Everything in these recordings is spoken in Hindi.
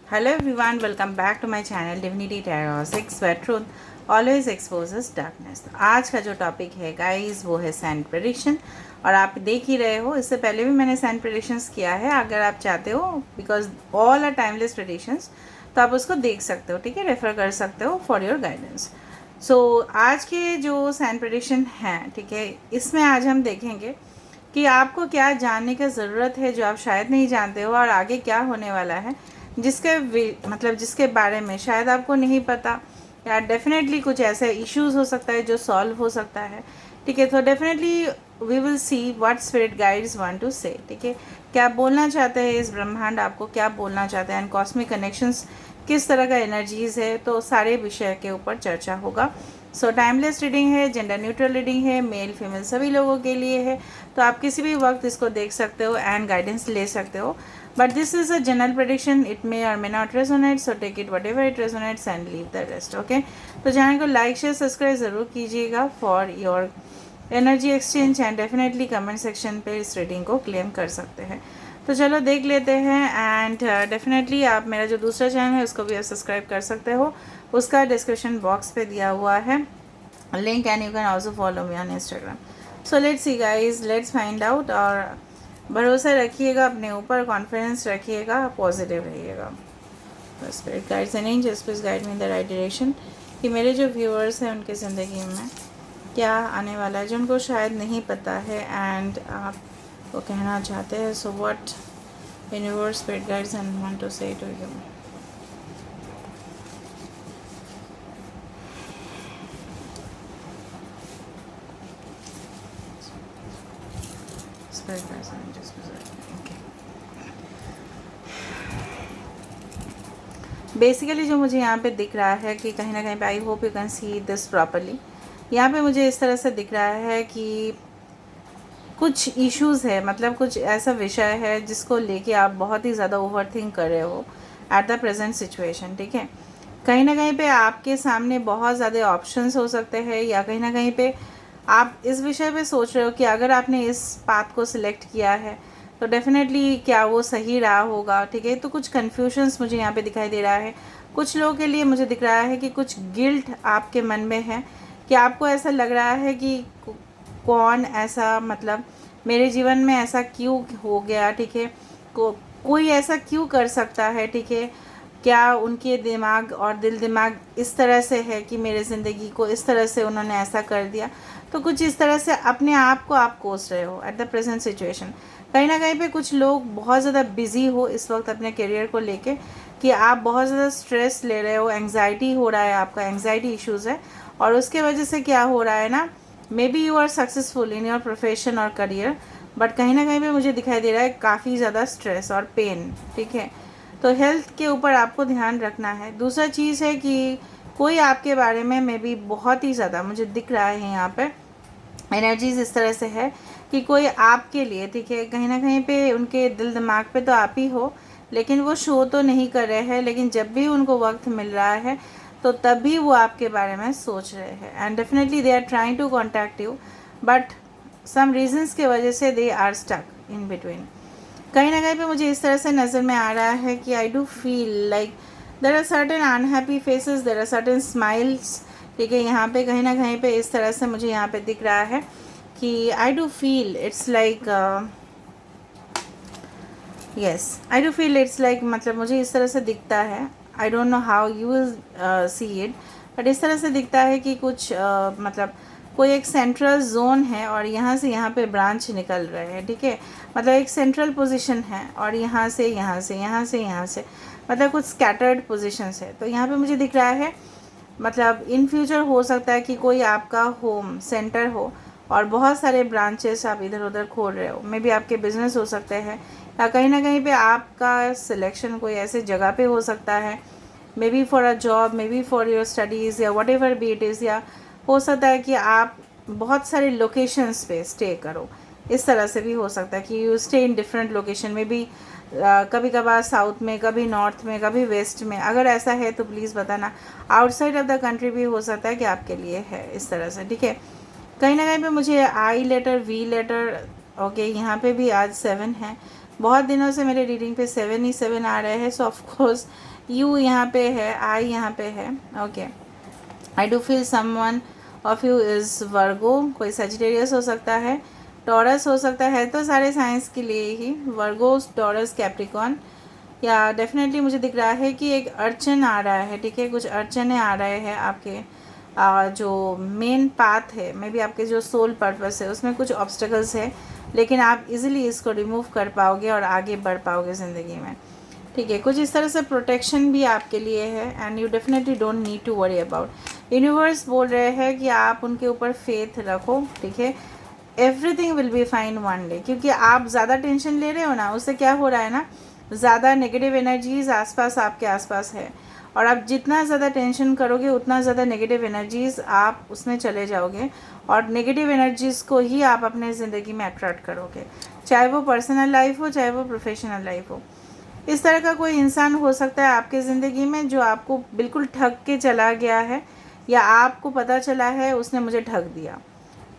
Hello everyone, welcome back to my channel Divinity Tarot 6 where truth always exposes darkness। तो आज का जो टॉपिक है गाइस वो है सैंड प्रेडिक्शन। और आप देख ही रहे हो, इससे पहले भी मैंने सैंड प्रेडिक्शंस किया है। अगर आप चाहते हो, because all are timeless predictions, तो आप उसको देख सकते हो, ठीक है, रेफर कर सकते हो फॉर योर गाइडेंस। सो आज के जो सैंड प्रेडिक्शन हैं, ठीक है, इसमें आज हम देखेंगे कि आपको क्या जानने की ज़रूरत है जो आप शायद नहीं जानते हो, और आगे क्या होने वाला है जिसके बारे में शायद आपको नहीं पता, या डेफिनेटली कुछ ऐसे इश्यूज़ हो सकता है जो सॉल्व हो सकता है। ठीक है, तो definitely we will see what spirit guides want to say. ठीक है, क्या बोलना चाहते हैं इस ब्रह्मांड, आपको क्या बोलना चाहते हैं, एंड कॉस्मिक कनेक्शंस किस तरह का एनर्जीज़ है, तो सारे विषय के ऊपर चर्चा होगा। सो टाइमलेस रीडिंग है, जेंडर न्यूट्रल रीडिंग है, मेल फीमेल सभी लोगों के लिए है। तो आप किसी भी वक्त इसको देख सकते हो एंड गाइडेंस ले सकते हो। But this is a general prediction, it may और may not resonate, so take it whatever it resonates and leave the rest. Okay, तो चैनल को लाइक शेयर सब्सक्राइब ज़रूर कीजिएगा for your energy exchange, and definitely comment section पे इस रीडिंग को क्लेम कर सकते हैं। तो चलो देख लेते हैं। एंड डेफिनेटली आप मेरा जो दूसरा चैनल है उसको भी आप सब्सक्राइब कर सकते हो, उसका डिस्क्रिप्शन बॉक्स पे दिया हुआ है link, and you can also follow me on Instagram. So let's see guys, let's find out. और भरोसा रखिएगा अपने ऊपर, कॉन्फिडेंस रखिएगा, पॉजिटिव रहिएगा। तो spirit guides and angels please guide me in the right direction कि मेरे जो व्यूअर्स हैं उनकी ज़िंदगी में क्या आने वाला है जो उनको शायद नहीं पता है एंड आप वो कहना चाहते हैं। So what universe spirit guides and want to say to you. Spirit guides and angels basically जो मुझे यहाँ पे दिख रहा है कि कहीं ना कहीं पे, I hope you can see this properly, यहाँ पे मुझे इस तरह से दिख रहा है कि कुछ इश्यूज़ है, मतलब कुछ ऐसा विषय है जिसको लेके आप बहुत ही ज़्यादा ओवरथिंक कर रहे हो एट द प्रेजेंट सिचुएशन। ठीक है, कहीं ना कहीं पे आपके सामने बहुत ज़्यादा ऑप्शंस हो सकते हैं, या कहीं ना कहीं पे आप इस विषय पे सोच रहे हो कि अगर आपने इस पाथ को सिलेक्ट किया है तो डेफिनेटली क्या वो सही रहा होगा। ठीक है, तो कुछ कन्फ्यूजन्स मुझे यहाँ पे दिखाई दे रहा है। कुछ लोगों के लिए मुझे दिख रहा है कि कुछ गिल्ट आपके मन में है, कि आपको ऐसा लग रहा है कि कौन ऐसा, मतलब मेरे जीवन में ऐसा क्यों हो गया। ठीक है, कोई ऐसा क्यों कर सकता है। ठीक है, क्या उनके दिमाग और दिल दिमाग इस तरह से है कि मेरे ज़िंदगी को इस तरह से उन्होंने ऐसा कर दिया। तो कुछ इस तरह से अपने आप को आप कोस रहे हो एट द प्रेजेंट सिचुएशन। कहीं ना कहीं पे कुछ लोग बहुत ज़्यादा बिजी हो इस वक्त अपने करियर को लेके, कि आप बहुत ज़्यादा स्ट्रेस ले रहे हो, एंग्जाइटी हो रहा है, आपका एंग्जाइटी इश्यूज़ है, और उसके वजह से क्या हो रहा है ना, maybe you are successful in your profession और करियर, बट कहीं ना कहीं पे मुझे दिखाई दे रहा है काफ़ी ज़्यादा स्ट्रेस और पेन। ठीक है, तो हेल्थ के ऊपर आपको ध्यान रखना है। दूसरा चीज़ है कि कोई आपके बारे में मे बी बहुत ही ज़्यादा मुझे दिख रहा है यहाँ पे एनर्जीज इस तरह से है कि कोई आपके लिए, ठीक है, कहीं ना कहीं पे उनके दिल दिमाग पे तो आप ही हो, लेकिन वो शो तो नहीं कर रहे हैं, लेकिन जब भी उनको वक्त मिल रहा है तो तभी वो आपके बारे में सोच रहे हैं, and definitely they are trying to contact you, but some reasons के वजह से they are stuck in between. कहीं ना कहीं पे मुझे इस तरह से नज़र में आ रहा है कि I do feel like there are certain unhappy faces, there are certain smiles. ठीक है, यहाँ पे कहीं ना कहीं पे इस तरह से मुझे यहाँ पे दिख रहा है कि I do feel it's like, yes, I do feel it's like, मतलब मुझे इस तरह से दिखता है, I don't know how you will see it, but इस तरह से दिखता है कि कुछ मतलब कोई एक सेंट्रल जोन है और यहाँ से यहाँ पे ब्रांच निकल रहे हैं। ठीक है, मतलब एक सेंट्रल पोजीशन है और यहाँ से यहाँ से यहाँ से यहाँ से, मतलब कुछ स्कैटर्ड पोजीशंस है। तो यहाँ पे मुझे दिख रहा है, मतलब इन फ्यूचर हो सकता है कि कोई आपका होम सेंटर हो और बहुत सारे ब्रांचेस आप इधर उधर खोल रहे हो, मे बी आपके बिजनेस हो सकते हैं, या कहीं ना कहीं पे आपका सिलेक्शन कोई ऐसे जगह पे हो सकता है, maybe for a job, maybe for your studies, या whatever be it is, या हो सकता है कि आप बहुत सारे लोकेशंस पे स्टे करो। इस तरह से भी हो सकता है कि you stay in different location में भी, कभी कभार साउथ में, कभी नॉर्थ में, कभी वेस्ट में। अगर ऐसा है तो प्लीज़ बताना। आउटसाइड ऑफ द कंट्री भी हो सकता है कि आपके लिए है इस तरह से। ठीक है, कहीं ना कहीं पे मुझे आई लेटर, वी लेटर, ओके, यहाँ पे भी आज 7 है, बहुत दिनों से मेरे रीडिंग पे 7 ही 7 आ रहे हैं, सो ऑफकोर्स यू यहाँ पे है, आई यहाँ पे है। Okay, I do feel someone of you is Virgo, कोई सजिटेरियस हो सकता है, टॉरस हो सकता है, तो सारे साइंस के लिए ही वर्गो, टॉरस, कैप्रिकॉन। या डेफिनेटली मुझे दिख रहा है कि एक अर्चन आ रहा है, ठीक है, कुछ अर्चने आ रहे हैं आपके जो मेन पाथ है, मे बी आपके जो सोल पर्पस है उसमें कुछ ऑब्स्टेकल्स है, लेकिन आप इजीली इसको रिमूव कर पाओगे और आगे बढ़ पाओगे ज़िंदगी में, ठीक है। कुछ इस तरह से प्रोटेक्शन भी आपके लिए है and you definitely don't need to worry about. Universe बोल रहे हैं कि आप उनके ऊपर फेथ रखो, ठीक है, everything will be fine one day. क्योंकि आप ज़्यादा टेंशन ले रहे हो ना, उससे क्या हो रहा है ना, ज़्यादा नेगेटिव एनर्जीज़ आसपास, आपके आसपास है, और आप जितना ज़्यादा टेंशन करोगे उतना ज़्यादा नेगेटिव एनर्जीज़ आप उसमें चले जाओगे, और नेगेटिव एनर्जीज़ को ही आप अपने ज़िंदगी में अट्रैक्ट करोगे, चाहे वो पर्सनल लाइफ हो, चाहे वो प्रोफेशनल लाइफ हो। इस तरह का कोई इंसान हो सकता है आपके ज़िंदगी में जो आपको बिल्कुल ठग के चला गया है, या आपको पता चला है उसने मुझे ठग दिया,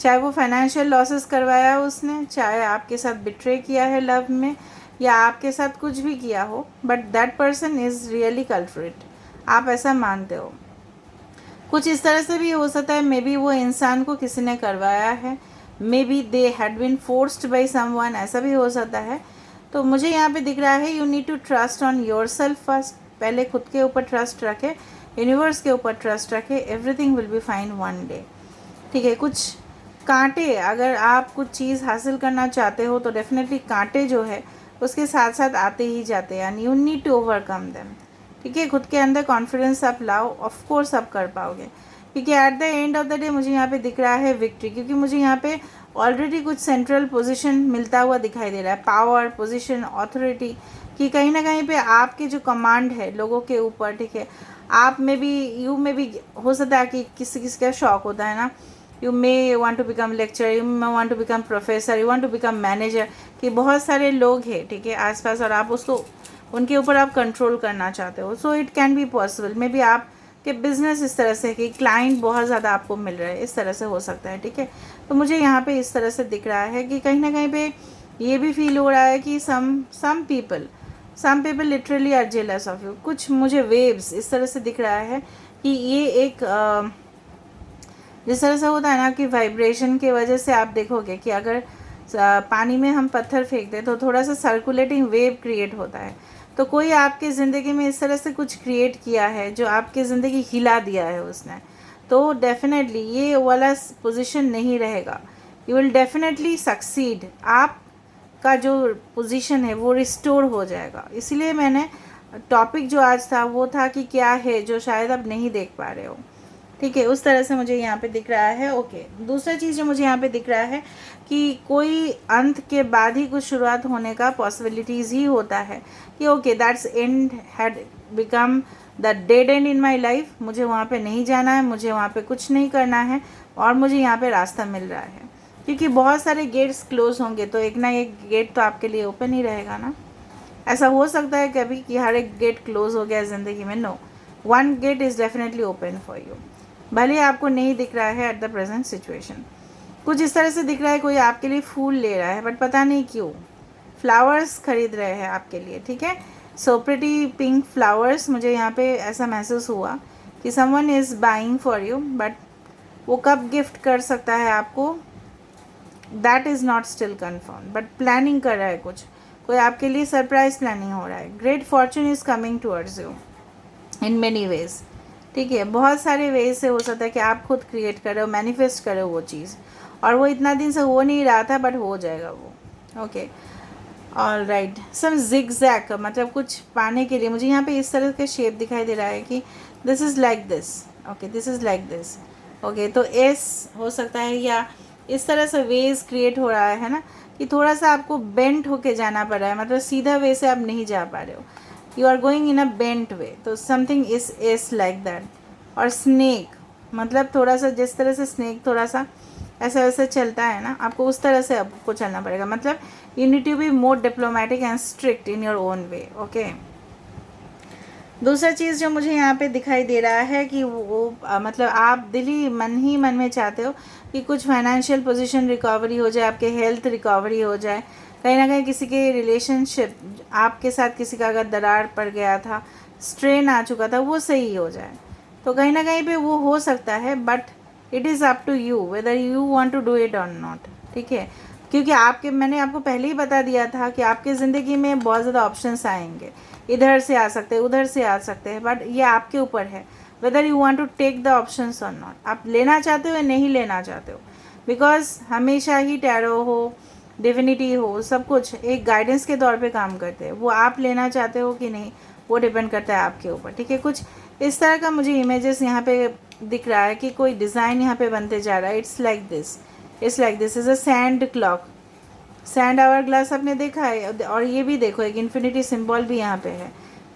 चाहे वो फाइनेंशियल लॉसेस करवाया उसने, चाहे आपके साथ बिट्रे किया है लव में, या आपके साथ कुछ भी किया हो, but that person is really culprit, आप ऐसा मानते हो। कुछ इस तरह से भी हो सकता है, मे बी वो इंसान को किसी ने करवाया है, maybe they had been forced by someone, ऐसा भी हो सकता है। तो मुझे यहाँ पे दिख रहा है you need to trust on yourself first, पहले खुद के ऊपर ट्रस्ट रखे, यूनिवर्स के ऊपर ट्रस्ट रखे, everything will be fine one day, ठीक है। कुछ कांटे, अगर आप कुछ चीज़ हासिल करना चाहते हो तो डेफिनेटली कांटे जो है उसके साथ साथ आते ही जाते हैं, and you need to overcome them, ठीक है। खुद के अंदर कॉन्फिडेंस आप लाओ, ऑफ कोर्स आप कर पाओगे, क्योंकि eight the end of the day मुझे यहाँ पे दिख रहा है विक्ट्री, क्योंकि मुझे यहाँ पे ऑलरेडी कुछ सेंट्रल पोजीशन मिलता हुआ दिखाई दे रहा है, पावर, पोजीशन, अथॉरिटी, कि कहीं ना कहीं पे आपके जो कमांड है लोगों के ऊपर, ठीक है। आप में भी, यू में भी हो सकता है कि किसी किसी का शौक होता है ना, you may want to become lecture, you may want to become professor, you want to become manager, कि बहुत सारे लोग हैं, ठीक है, आसपास, और आप उसको, उनके ऊपर आप कंट्रोल करना चाहते हो। So it can be possible, may be आप कि बिज़नेस इस तरह से कि क्लाइंट बहुत ज़्यादा आपको मिल रहे हैं, इस तरह से हो सकता है, ठीक है। तो मुझे यहाँ पे इस तरह से दिख रहा है कि कहीं ना कहीं पे ये भी फील हो रहा है कि some people literally are jealous of you. कुछ मुझे वेव्स इस तरह से दिख रहा है कि ये एक जिस तरह से होता है ना कि वाइब्रेशन की वजह से आप देखोगे कि अगर पानी में हम पत्थर फेंक दें तो थोड़ा सा सर्कुलेटिंग वेव क्रिएट होता है। तो कोई आपकी ज़िंदगी में इस तरह से कुछ क्रिएट किया है जो आपकी ज़िंदगी हिला दिया है उसने, तो डेफिनेटली ये वाला पोजीशन नहीं रहेगा, यू विल डेफिनेटली सक्सीड, आपका जो पोजीशन है वो रिस्टोर हो जाएगा। इसीलिए मैंने टॉपिक जो आज था वो था कि क्या है जो शायद आप नहीं देख पा रहे हो, ठीक है, उस तरह से मुझे यहाँ पे दिख रहा है। ओके, दूसरा चीज़ जो मुझे यहाँ पे दिख रहा है कि कोई अंत के बाद ही कुछ शुरुआत होने का पॉसिबिलिटीज़ ही होता है कि okay that's and had become the dead and in my life, मुझे वहाँ पे नहीं जाना है, मुझे वहाँ पे कुछ नहीं करना है, और मुझे यहाँ पे रास्ता मिल रहा है, क्योंकि बहुत सारे गेट्स क्लोज होंगे तो एक ना एक गेट तो आपके लिए ओपन ही रहेगा ना। ऐसा हो सकता है कभी कि हर एक गेट क्लोज हो गया ज़िंदगी में, no, one gate is definitely open for you, भले आपको नहीं दिख रहा है एट द प्रेजेंट सिचुएशन। कुछ इस तरह से दिख रहा है कोई आपके लिए फूल ले रहा है, बट पता नहीं क्यों, फ्लावर्स खरीद रहे हैं आपके लिए, ठीक है। सो प्रिटी पिंक फ्लावर्स, मुझे यहाँ पे ऐसा महसूस हुआ कि someone is buying for you, but वो कब गिफ्ट कर सकता है आपको, that is not still confirm, but planning कर रहा है कुछ, कोई आपके लिए सरप्राइज प्लानिंग हो रहा है। Great Fortune is coming towards you in many ways, ठीक है, बहुत सारे वेज से हो सकता है कि आप खुद क्रिएट करो, मैनिफेस्ट करो वो चीज़, और वो इतना दिन से हो नहीं रहा था बट हो जाएगा वो। ओके, ऑल राइट, सम जिगजैग, मतलब कुछ पाने के लिए मुझे यहाँ पे इस तरह का शेप दिखाई दे रहा है कि this is like this, okay, this is like this, okay. तो एस हो सकता है, या इस तरह से वेज क्रिएट हो रहा है ना कि थोड़ा सा आपको बेंट होके जाना पड़ रहा है, मतलब सीधा वे से आप नहीं जा पा रहे हो, you are going in a bent way, तो समथिंग इज लाइक दैट। और स्नेक, मतलब थोड़ा सा जिस तरह से स्नेक थोड़ा सा ऐसा वैसा चलता है ना, आपको उस तरह से आपको चलना पड़ेगा, मतलब you need to be more diplomatic and strict in your own way, okay. दूसरा चीज़ जो मुझे यहाँ पे दिखाई दे रहा है कि वो मतलब आप दिल ही मन में चाहते हो कि कुछ फाइनेंशियल पोजीशन रिकवरी हो जाए, आपके हेल्थ रिकवरी हो जाए, कहीं ना कहीं किसी के रिलेशनशिप, आपके साथ किसी का अगर दरार पड़ गया था, स्ट्रेन आ चुका था, वो सही हो जाए। तो कहीं ना कहीं पे वो हो सकता है, but it is up to you whether you want to do it और नॉट। ठीक है, क्योंकि मैंने आपको पहले ही बता दिया था कि आपके ज़िंदगी में बहुत ज़्यादा ऑप्शंस आएंगे, इधर से आ सकते हैं, उधर से आ सकते हैं, बट ये आपके ऊपर है whether you want to take the options और नॉट। आप लेना चाहते हो या नहीं लेना चाहते हो, बिकॉज हमेशा ही टैरो हो, डिविनिटी हो, सब कुछ एक गाइडेंस के तौर पे काम करते हैं। वो आप लेना चाहते हो कि नहीं, वो डिपेंड करता है आपके ऊपर। ठीक है, कुछ इस तरह का मुझे इमेजेस यहाँ पे दिख रहा है कि कोई डिज़ाइन यहाँ पे बनते जा रहा है। It's like this, is a sand clock, sand hourglass आपने देखा है। और ये भी देखो, एक इन्फिनिटी सिंबल भी यहाँ पे है।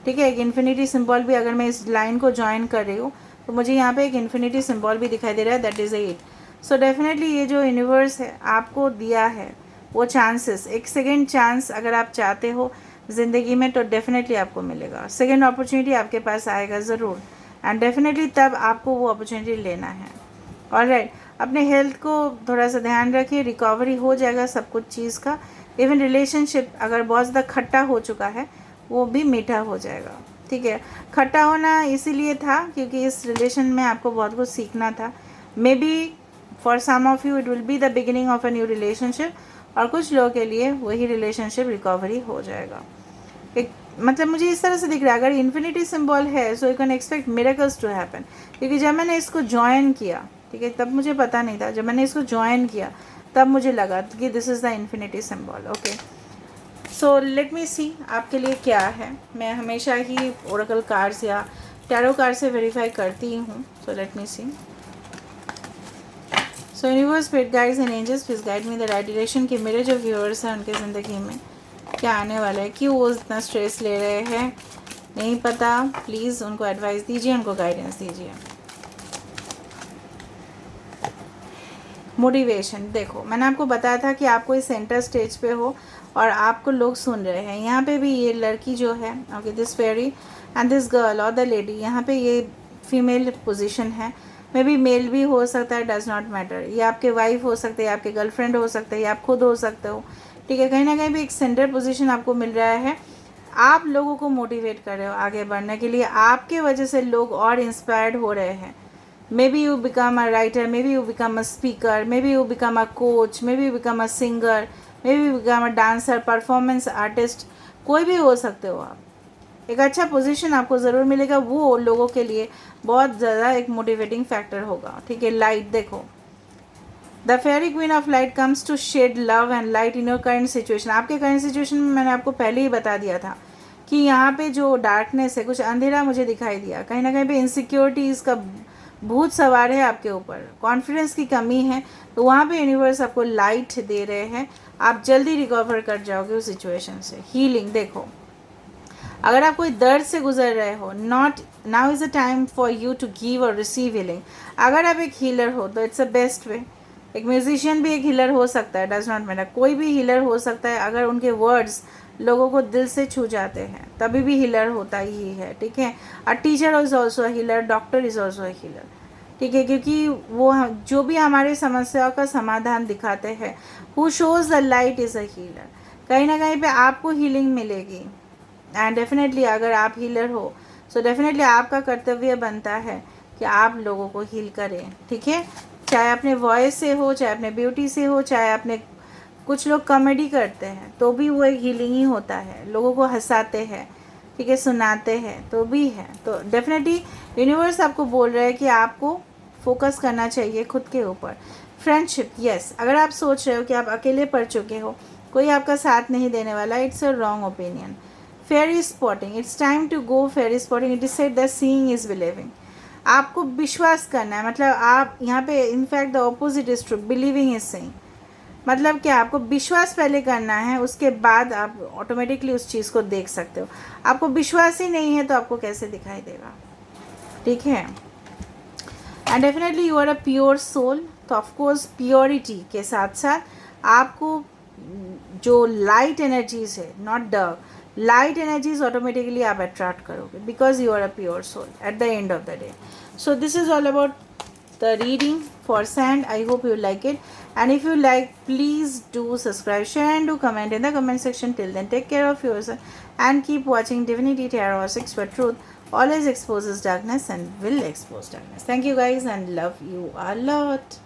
ठीक है, एक इन्फिनिटी सिंबल भी, अगर मैं इस लाइन को ज्वाइन कर रही हूँ तो मुझे यहाँ पे एक इन्फिनिटी सिंबल भी दिखाई दे रहा है, दैट इज़ 8। सो डेफिनेटली ये जो यूनिवर्स है आपको दिया है वो चांसेस, एक सेकेंड चांस अगर आप चाहते हो ज़िंदगी में तो डेफिनेटली आपको मिलेगा। सेकेंड अपॉर्चुनिटी आपके पास आएगा ज़रूर, एंड डेफिनेटली तब आपको वो अपॉर्चुनिटी लेना है। ऑलराइट, अपने हेल्थ को थोड़ा सा ध्यान रखिए, रिकवरी हो जाएगा सब कुछ चीज़ का। इवन रिलेशनशिप अगर बहुत ज़्यादा खट्टा हो चुका है वो भी मीठा हो जाएगा। ठीक है, खट्टा होना इसीलिए था क्योंकि इस रिलेशन में आपको बहुत कुछ सीखना था। Maybe for some of you it will be the beginning of a new relationship, और कुछ लोगों के लिए वही रिलेशनशिप रिकवरी हो जाएगा। एक मतलब मुझे इस तरह से दिख रहा है, अगर इन्फिनिटी सिंबल है so you can expect miracles to happen. क्योंकि जब मैंने इसको ज्वाइन किया, ठीक है, तब मुझे पता नहीं था, जब मैंने इसको ज्वाइन किया तब मुझे लगा कि this is the infinity symbol. Okay, so let me see आपके लिए क्या है। मैं हमेशा ही ओरेकल कार्ड्स या टैरो कार्ड से वेरीफाई करती हूँ। So let me see. So universe, spirit guides and angels, please guide me the right direction कि मेरे जो व्यूअर्स हैं उनके ज़िंदगी में क्या आने वाला है, क्यों वो इतना स्ट्रेस ले रहे हैं, नहीं पता। प्लीज़ उनको एडवाइस दीजिए, उनको गाइडेंस दीजिए। मोटिवेशन, देखो मैंने आपको बताया था कि आप कोई सेंटर स्टेज पे हो और आपको लोग सुन रहे हैं। यहाँ पे भी ये लड़की जो है, okay, this fairy and this girl और द लेडी, यहाँ पे ये फीमेल पोजीशन है, मे बी मेल भी हो सकता है, डज नॉट मैटर। ये आपके वाइफ हो सकते हैं, आपके गर्लफ्रेंड हो सकते हैं, या आप खुद हो सकते हो। ठीक है, कहीं ना कहीं भी एक सेंटर पोजीशन आपको मिल रहा है। आप लोगों को मोटिवेट कर रहे हो आगे बढ़ने के लिए, आपके वजह से लोग और इंस्पायर्ड हो रहे हैं। maybe you become a writer, maybe you become a speaker, maybe you become a coach, maybe you become a singer, maybe you become a dancer, performance artist, कोई भी हो सकते हो आप। एक अच्छा पोजीशन आपको ज़रूर मिलेगा, वो लोगों के लिए बहुत ज़्यादा एक मोटिवेटिंग फैक्टर होगा। ठीक है, लाइट देखो, the fairy queen of light comes to shed love and light in your current situation. आपके करंट सिचुएशन में मैंने आपको पहले ही बता दिया था कि यहाँ पे जो डार्कनेस है, कुछ अंधेरा मुझे दिखाई दिया, कहीं ना कहीं पे इनसिक्योरिटीज़ का भूत सवार है आपके ऊपर, कॉन्फिडेंस की कमी है, तो वहाँ पे यूनिवर्स आपको लाइट दे रहे हैं, आप जल्दी रिकवर कर जाओगे उस सिचुएशन से। हीलिंग देखो, अगर आप कोई दर्द से गुजर रहे हो, not now is a time for you to give और रिसीव हीलिंग। अगर आप एक हीलर हो तो इट्स अ बेस्ट वे। एक म्यूजिशियन भी एक हीलर हो सकता है, डज नॉट मैटर, कोई भी हीलर हो सकता है। अगर उनके वर्ड्स लोगों को दिल से छू जाते हैं तभी भी हीलर होता ही है। ठीक है, a teacher is also a healer, doctor is also a healer. ठीक है, क्योंकि वो जो भी हमारे समस्याओं का समाधान दिखाते हैं, who shows the light is a healer. कहीं ना कहीं पे आपको हीलिंग मिलेगी, एंड डेफिनेटली अगर आप हीलर हो सो डेफिनेटली आपका कर्तव्य बनता है कि आप लोगों को हील करें। ठीक है, चाहे अपने वॉइस से हो, चाहे अपने ब्यूटी से हो, चाहे अपने, कुछ लोग कॉमेडी करते हैं तो भी वो एक हीलिंग ही होता है, लोगों को हंसाते हैं, ठीक है, सुनाते हैं तो भी है। तो डेफिनेटली यूनिवर्स आपको बोल रहा है कि आपको फोकस करना चाहिए खुद के ऊपर। फ्रेंडशिप, यस, अगर आप सोच रहे हो कि आप अकेले पड़ चुके हो, कोई आपका साथ नहीं देने वाला, it's a wrong opinion. Fairy spotting, it's time to go fairy spotting, it is said that seeing is believing. आपको विश्वास करना है, मतलब आप यहाँ पे in fact the opposite is true, believing is seeing. मतलब क्या, आपको विश्वास पहले करना है, उसके बाद आप ऑटोमेटिकली उस चीज़ को देख सकते हो। आपको विश्वास ही नहीं है तो आपको कैसे दिखाई देगा। ठीक है, and definitely you are a pure soul, तो ऑफकोर्स प्योरिटी के साथ साथ आपको जो लाइट एनर्जीज है, not dark, light energies automatically आप अट्रैक्ट करोगे because you are a pure soul at the end of the day. So this is all about the reading for sand. I hope you like it, and if you like, please do subscribe, share and do comment in the comment section. Till then, take care of yourself and keep watching Divinity Tarot 6 for Truth always exposes darkness and will expose darkness. Thank you guys and love you a lot.